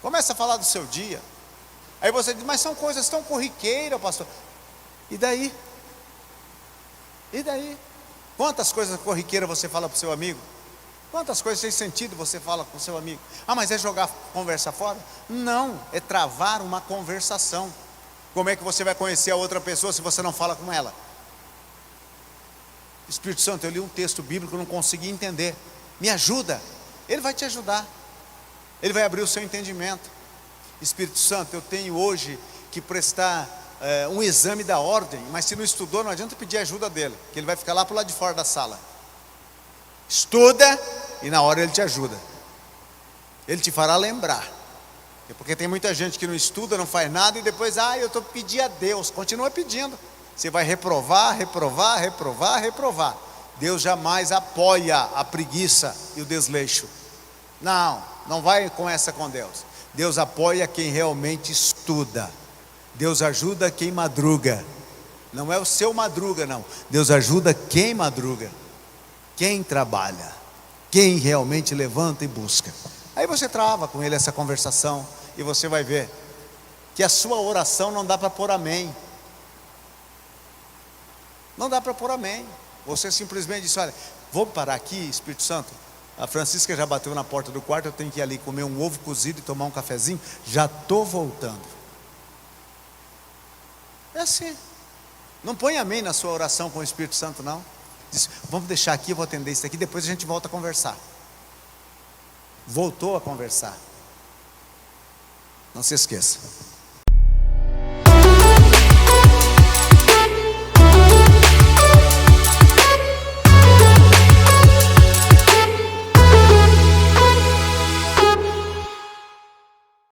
Começa a falar do seu dia. Aí você diz, mas são coisas tão corriqueiras, pastor. E daí? E daí? Quantas coisas corriqueiras você fala para o seu amigo? Quantas coisas sem sentido você fala com o seu amigo? Ah, mas é jogar conversa fora? Não, é travar uma conversação. Como é que você vai conhecer a outra pessoa se você não fala com ela? Espírito Santo, eu li um texto bíblico e não consegui entender. Me ajuda. Ele vai te ajudar. Ele vai abrir o seu entendimento. Espírito Santo, eu tenho hoje que prestar um exame da ordem, mas se não estudou, não adianta pedir ajuda dele, que ele vai ficar lá para o lado de fora da sala. Estuda e na hora ele te ajuda. Ele te fará lembrar. Porque tem muita gente que não estuda, não faz nada e depois, eu estou pedindo a Deus. Continua pedindo. Você vai reprovar. Deus jamais apoia a preguiça e o desleixo. Não vai com essa com Deus. Deus apoia quem realmente estuda. Deus ajuda quem madruga. Não é o seu madruga, não. Deus ajuda quem madruga, quem trabalha, quem realmente levanta e busca. Aí você trava com ele essa conversação e você vai ver que a sua oração não dá para pôr amém. Não dá para pôr amém. Você simplesmente diz, olha, vou parar aqui, Espírito Santo. A Francisca já bateu na porta do quarto, eu tenho que ir ali comer um ovo cozido e tomar um cafezinho. Já estou voltando. É assim. Não põe amém na sua oração com o Espírito Santo, não. Diz, vamos deixar aqui, eu vou atender isso aqui, depois a gente volta a conversar. Voltou a conversar. Não se esqueça.